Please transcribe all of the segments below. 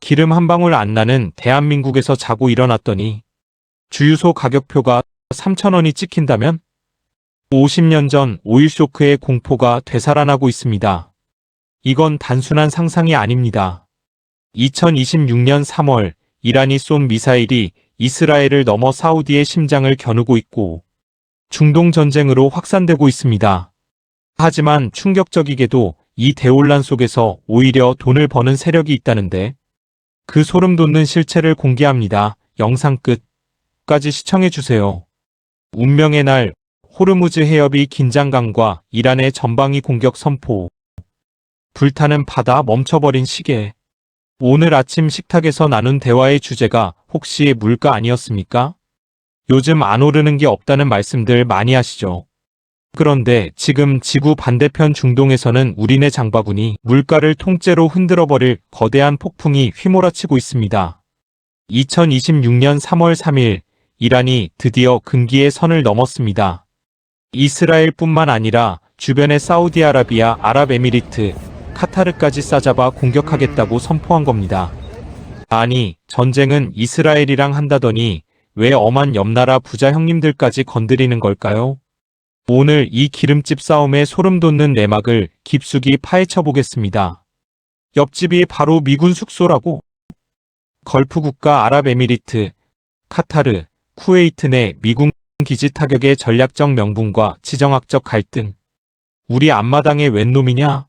기름 한 방울 안 나는 대한민국에서 자고 일어났더니 주유소 가격표가 3,000원이 찍힌다면 50년 전 오일 쇼크의 공포가 되살아나고 있습니다. 이건 단순한 상상이 아닙니다. 2026년 3월 이란이 쏜 미사일이 이스라엘을 넘어 사우디의 심장을 겨누고 있고 중동 전쟁으로 확산되고 있습니다. 하지만 충격적이게도 이 대혼란 속에서 오히려 돈을 버는 세력이 있다는데 그 소름 돋는 실체를 공개합니다. 영상 끝까지 시청해주세요. 운명의 날 호르무즈 해협이 긴장감과 이란의 전방위 공격 선포. 불타는 바다 멈춰버린 시계. 오늘 아침 식탁에서 나눈 대화의 주제가 혹시 물가 아니었습니까? 요즘 안 오르는 게 없다는 말씀들 많이 하시죠. 그런데 지금 지구 반대편 중동에서는 우리네 장바구니 물가를 통째로 흔들어버릴 거대한 폭풍이 휘몰아치고 있습니다. 2026년 3월 3일 이란이 드디어 금기의 선을 넘었습니다. 이스라엘뿐만 아니라 주변의 사우디아라비아, 아랍에미리트, 카타르까지 싸잡아 공격하겠다고 선포한 겁니다. 아니, 전쟁은 이스라엘이랑 한다더니 왜 엄한 옆나라 부자 형님들까지 건드리는 걸까요? 오늘 이 기름집 싸움에 소름 돋는 내막을 깊숙이 파헤쳐 보겠습니다. 옆집이 바로 미군 숙소라고? 걸프 국가 아랍에미리트, 카타르, 쿠웨이트 내 미군 기지 타격의 전략적 명분과 지정학적 갈등. 우리 앞마당에 웬 놈이냐?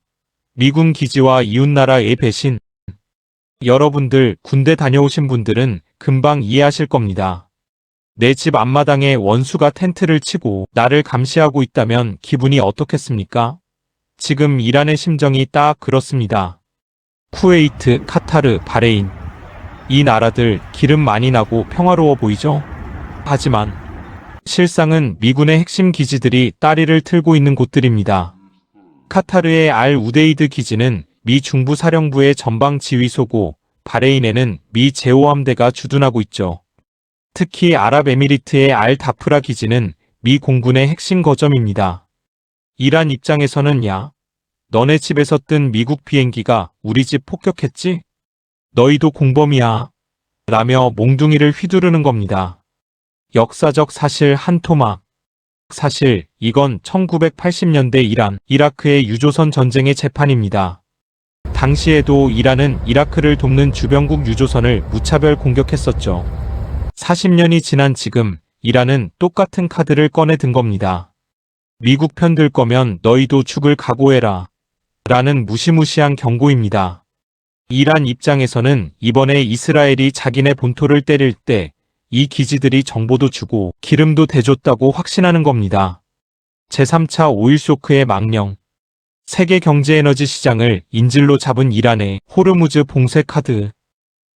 미군 기지와 이웃나라의 배신. 여러분들 군대 다녀오신 분들은 금방 이해하실 겁니다. 내 집 앞마당에 원수가 텐트를 치고 나를 감시하고 있다면 기분이 어떻겠습니까? 지금 이란의 심정이 딱 그렇습니다. 쿠웨이트, 카타르, 바레인. 이 나라들 기름 많이 나고 평화로워 보이죠? 하지만 실상은 미군의 핵심 기지들이 다리를 틀고 있는 곳들입니다. 카타르의 알 우데이드 기지는 미 중부사령부의 전방 지휘소고 바레인에는 미 제5함대가 주둔하고 있죠. 특히 아랍에미리트의 알 다프라 기지는 미 공군의 핵심 거점입니다. 이란 입장에서는 야, 너네 집에서 뜬 미국 비행기가 우리 집 폭격했지? 너희도 공범이야. 라며 몽둥이를 휘두르는 겁니다. 역사적 사실 한 토막. 사실 이건 1980년대 이란, 이라크의 유조선 전쟁의 재판입니다. 당시에도 이란은 이라크를 돕는 주변국 유조선을 무차별 공격했었죠. 40년이 지난 지금 이란은 똑같은 카드를 꺼내 든 겁니다. 미국 편 들 거면 너희도 죽을 각오해라. 라는 무시무시한 경고입니다. 이란 입장에서는 이번에 이스라엘이 자기네 본토를 때릴 때 이 기지들이 정보도 주고 기름도 대줬다고 확신하는 겁니다. 제3차 오일 쇼크의 망령. 세계 경제에너지 시장을 인질로 잡은 이란의 호르무즈 봉쇄 카드.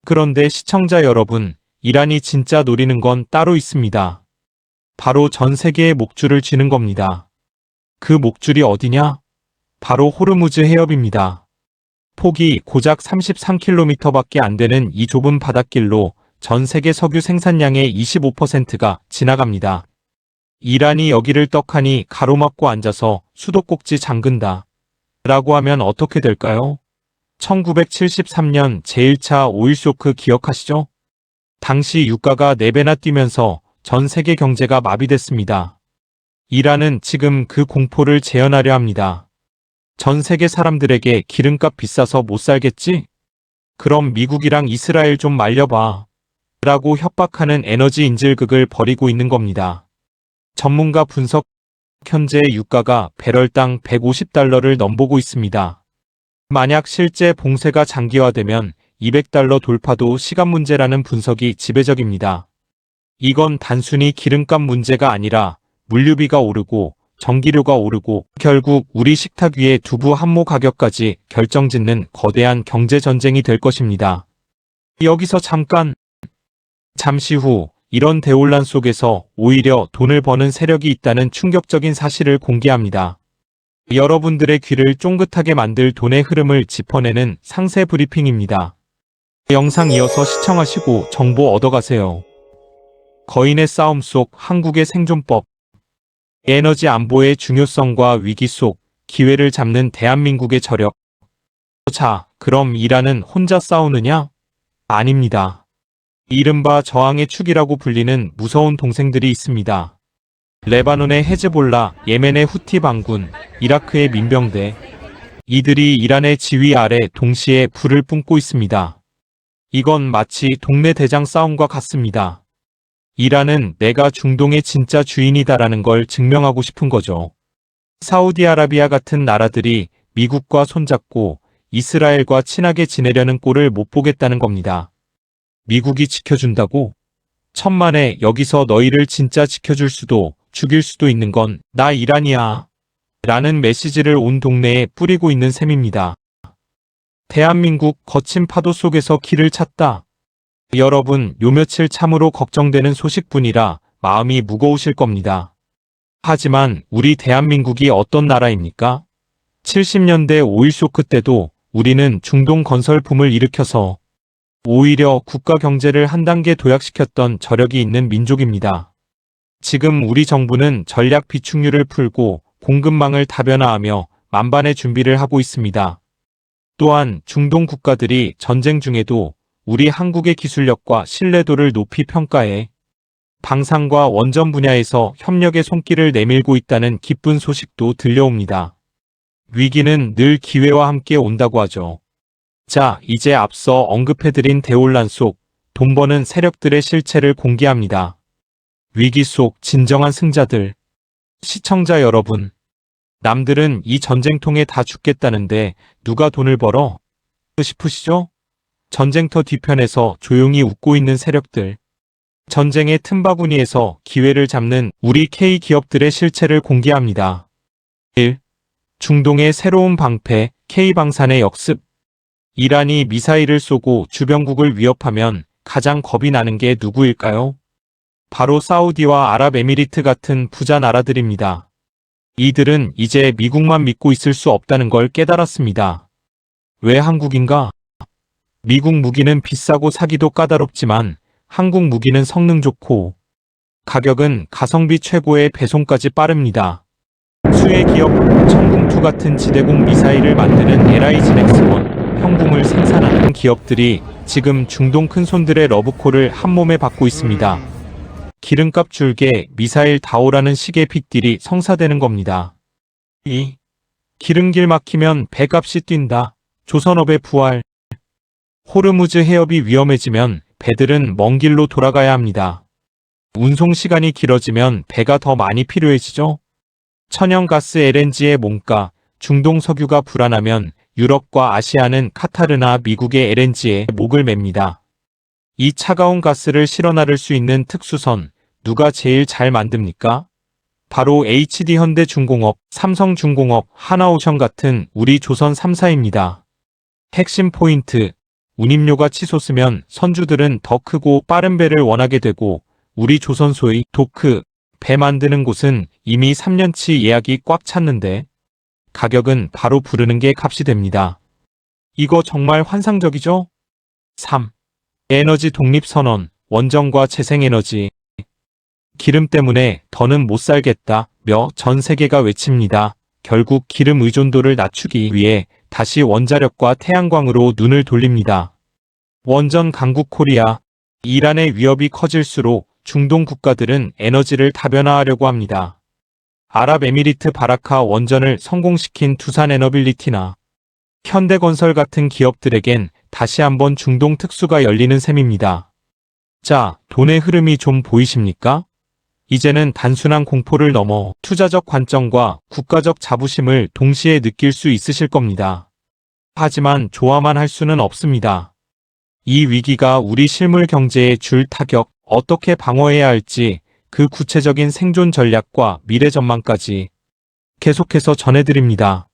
그런데 시청자 여러분, 이란이 진짜 노리는 건 따로 있습니다. 바로 전 세계의 목줄을 쥐는 겁니다. 그 목줄이 어디냐? 바로 호르무즈 해협입니다. 폭이 고작 33km밖에 안 되는 이 좁은 바닷길로 전 세계 석유 생산량의 25%가 지나갑니다. 이란이 여기를 떡하니 가로막고 앉아서 수도꼭지 잠근다. 라고 하면 어떻게 될까요? 1973년 제1차 오일 쇼크 기억하시죠? 당시 유가가 4배나 뛰면서 전 세계 경제가 마비됐습니다. 이란은 지금 그 공포를 재현하려 합니다. 전 세계 사람들에게 기름값 비싸서 못 살겠지? 그럼 미국이랑 이스라엘 좀 말려봐. 라고 협박하는 에너지 인질극을 벌이고 있는 겁니다. 전문가 분석, 현재 유가가 배럴당 150달러를 넘보고 있습니다. 만약 실제 봉쇄가 장기화되면 200달러 돌파도 시간 문제라는 분석이 지배적입니다. 이건 단순히 기름값 문제가 아니라 물류비가 오르고 전기료가 오르고 결국 우리 식탁 위에 두부 한 모 가격까지 결정짓는 거대한 경제전쟁이 될 것입니다. 여기서 잠시 후 이런 대혼란 속에서 오히려 돈을 버는 세력이 있다는 충격적인 사실을 공개합니다. 여러분들의 귀를 쫑긋하게 만들 돈의 흐름을 짚어내는 상세 브리핑입니다. 영상 이어서 시청하시고 정보 얻어가세요. 거인의 싸움 속 한국의 생존법. 에너지 안보의 중요성과 위기 속 기회를 잡는 대한민국의 저력. 자, 그럼 이란은 혼자 싸우느냐? 아닙니다. 이른바 저항의 축이라고 불리는 무서운 동생들이 있습니다. 레바논의 헤즈볼라, 예멘의 후티 반군, 이라크의 민병대. 이들이 이란의 지휘 아래 동시에 불을 뿜고 있습니다. 이건 마치 동네 대장 싸움과 같습니다. 이란은 내가 중동의 진짜 주인이다라는 걸 증명하고 싶은 거죠. 사우디아라비아 같은 나라들이 미국과 손잡고 이스라엘과 친하게 지내려는 꼴을 못 보겠다는 겁니다. 미국이 지켜준다고? 천만에 여기서 너희를 진짜 지켜줄 수도 죽일 수도 있는 건 나 이란이야. 라는 메시지를 온 동네에 뿌리고 있는 셈입니다. 대한민국 거친 파도 속에서 길을 찾다. 여러분, 요 며칠 참으로 걱정되는 소식뿐이라 마음이 무거우실 겁니다. 하지만 우리 대한민국이 어떤 나라입니까? 70년대 오일 쇼크 때도 우리는 중동 건설 붐을 일으켜서 오히려 국가 경제를 한 단계 도약시켰던 저력이 있는 민족입니다. 지금 우리 정부는 전략 비축률을 풀고 공급망을 다변화하며 만반의 준비를 하고 있습니다. 또한 중동 국가들이 전쟁 중에도 우리 한국의 기술력과 신뢰도를 높이 평가해 방산과 원전 분야에서 협력의 손길을 내밀고 있다는 기쁜 소식도 들려옵니다. 위기는 늘 기회와 함께 온다고 하죠. 자, 이제 앞서 언급해드린 대혼란 속 돈 버는 세력들의 실체를 공개합니다. 위기 속 진정한 승자들. 시청자 여러분, 남들은 이 전쟁통에 다 죽겠다는데 누가 돈을 벌어? 싶으시죠? 전쟁터 뒤편에서 조용히 웃고 있는 세력들. 전쟁의 틈바구니에서 기회를 잡는 우리 K기업들의 실체를 공개합니다. 1. 중동의 새로운 방패, K방산의 역습. 이란이 미사일을 쏘고 주변국을 위협하면 가장 겁이 나는 게 누구일까요? 바로 사우디와 아랍에미리트 같은 부자 나라들입니다. 이들은 이제 미국만 믿고 있을 수 없다는 걸 깨달았습니다. 왜 한국인가? 미국 무기는 비싸고 사기도 까다롭지만 한국 무기는 성능 좋고 가격은 가성비 최고의 배송까지 빠릅니다. 수혜 기업 천궁2 같은 지대공 미사일을 만드는 LIG넥스원, 형궁을 생산하는 기업들이 지금 중동 큰손들의 러브콜을 한몸에 받고 있습니다. 기름값 줄게 미사일 다오라는 식의 빅딜이 성사되는 겁니다. 2. 기름길 막히면 배값이 뛴다. 조선업의 부활. 호르무즈 해협이 위험해지면 배들은 먼 길로 돌아가야 합니다. 운송 시간이 길어지면 배가 더 많이 필요해지죠. 천연가스 LNG의 몸가, 중동 석유가 불안하면 유럽과 아시아는 카타르나 미국의 LNG에 목을 맵니다. 이 차가운 가스를 실어 나를 수 있는 특수선, 누가 제일 잘 만듭니까? 바로 HD현대중공업, 삼성중공업, 하나오션 같은 우리 조선 3사입니다. 핵심 포인트, 운임료가 치솟으면 선주들은 더 크고 빠른 배를 원하게 되고 우리 조선소의 도크, 배 만드는 곳은 이미 3년치 예약이 꽉 찼는데 가격은 바로 부르는 게 값이 됩니다. 이거 정말 환상적이죠? 3. 에너지 독립선언, 원전과 재생에너지. 기름 때문에 더는 못 살겠다며 전 세계가 외칩니다. 결국 기름 의존도를 낮추기 위해 다시 원자력과 태양광으로 눈을 돌립니다. 원전 강국 코리아. 이란의 위협이 커질수록 중동 국가들은 에너지를 다변화하려고 합니다. 아랍에미리트 바라카 원전을 성공시킨 두산에너빌리티나 현대건설 같은 기업들에겐 다시 한번 중동 특수가 열리는 셈입니다. 자, 돈의 흐름이 좀 보이십니까? 이제는 단순한 공포를 넘어 투자적 관점과 국가적 자부심을 동시에 느낄 수 있으실 겁니다. 하지만 좋아만 할 수는 없습니다. 이 위기가 우리 실물 경제에 줄 타격, 어떻게 방어해야 할지 그 구체적인 생존 전략과 미래 전망까지 계속해서 전해드립니다.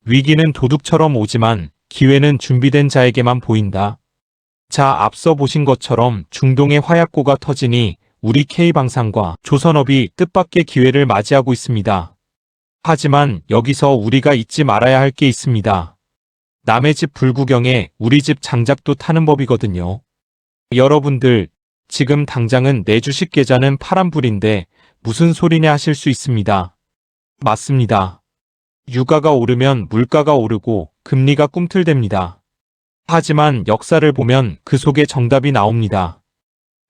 위기는 도둑처럼 오지만 기회는 준비된 자에게만 보인다. 자, 앞서 보신 것처럼 중동의 화약고가 터지니 우리 K방산과 조선업이 뜻밖의 기회를 맞이하고 있습니다. 하지만 여기서 우리가 잊지 말아야 할 게 있습니다. 남의 집 불구경에 우리 집 장작도 타는 법이거든요. 여러분들, 지금 당장은 내 주식 계좌는 파란불인데 무슨 소리냐 하실 수 있습니다. 맞습니다. 유가가 오르면 물가가 오르고 금리가 꿈틀댑니다. 하지만 역사를 보면 그 속에 정답이 나옵니다.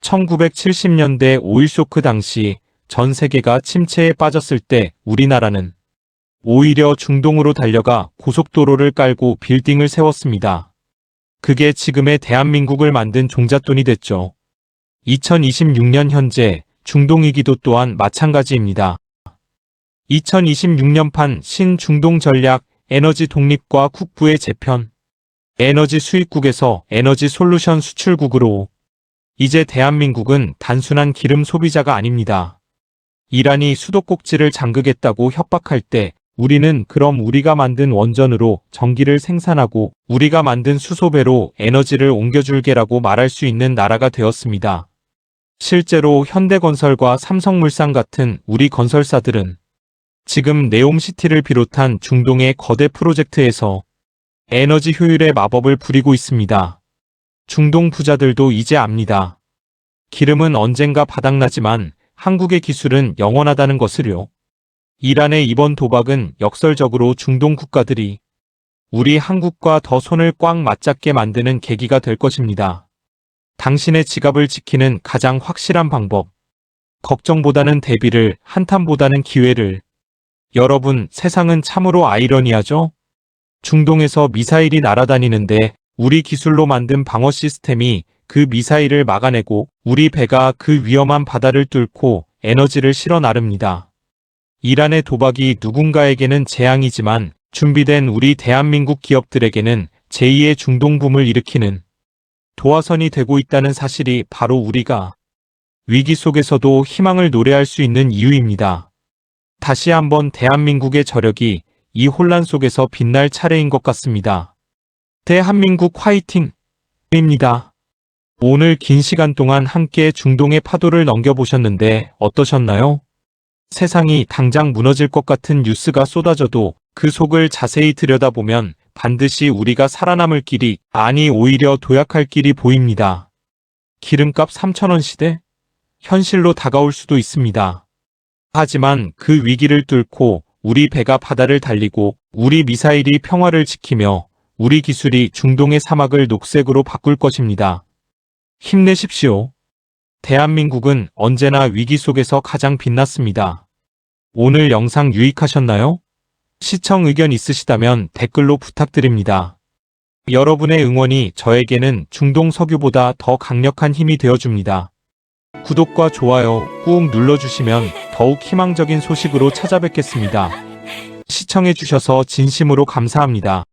1970년대 오일 쇼크 당시 전 세계가 침체에 빠졌을 때 우리나라는 오히려 중동으로 달려가 고속도로를 깔고 빌딩을 세웠습니다. 그게 지금의 대한민국을 만든 종잣돈이 됐죠. 2026년 현재 중동 위기도 또한 마찬가지입니다. 2026년판 신중동 전략 에너지 독립과 국부의 재편 에너지 수입국에서 에너지 솔루션 수출국으로 이제 대한민국은 단순한 기름 소비자가 아닙니다. 이란이 수도꼭지를 잠그겠다고 협박할 때 우리는 그럼 우리가 만든 원전으로 전기를 생산하고 우리가 만든 수소배로 에너지를 옮겨줄게라고 말할 수 있는 나라가 되었습니다. 실제로 현대건설과 삼성물산 같은 우리 건설사들은 지금 네옴시티를 비롯한 중동의 거대 프로젝트에서 에너지 효율의 마법을 부리고 있습니다. 중동 부자들도 이제 압니다. 기름은 언젠가 바닥나지만 한국의 기술은 영원하다는 것을요. 이란의 이번 도박은 역설적으로 중동 국가들이 우리 한국과 더 손을 꽉 맞잡게 만드는 계기가 될 것입니다. 당신의 지갑을 지키는 가장 확실한 방법. 걱정보다는 대비를, 한탄보다는 기회를. 여러분, 세상은 참으로 아이러니하죠? 중동에서 미사일이 날아다니는데 우리 기술로 만든 방어 시스템이 그 미사일을 막아내고 우리 배가 그 위험한 바다를 뚫고 에너지를 실어 나릅니다. 이란의 도박이 누군가에게는 재앙이지만 준비된 우리 대한민국 기업들에게는 제2의 중동붐을 일으키는 도화선이 되고 있다는 사실이 바로 우리가 위기 속에서도 희망을 노래할 수 있는 이유입니다. 다시 한번 대한민국의 저력이 이 혼란 속에서 빛날 차례인 것 같습니다. 대한민국 화이팅입니다. 오늘 긴 시간 동안 함께 중동의 파도를 넘겨보셨는데 어떠셨나요? 세상이 당장 무너질 것 같은 뉴스가 쏟아져도 그 속을 자세히 들여다보면 반드시 우리가 살아남을 길이, 아니 오히려 도약할 길이 보입니다. 기름값 3,000원 시대? 현실로 다가올 수도 있습니다. 하지만 그 위기를 뚫고 우리 배가 바다를 달리고 우리 미사일이 평화를 지키며 우리 기술이 중동의 사막을 녹색으로 바꿀 것입니다. 힘내십시오. 대한민국은 언제나 위기 속에서 가장 빛났습니다. 오늘 영상 유익하셨나요? 시청 의견 있으시다면 댓글로 부탁드립니다. 여러분의 응원이 저에게는 중동 석유보다 더 강력한 힘이 되어줍니다. 구독과 좋아요 꾹 눌러주시면 더욱 희망적인 소식으로 찾아뵙겠습니다. 시청해주셔서 진심으로 감사합니다.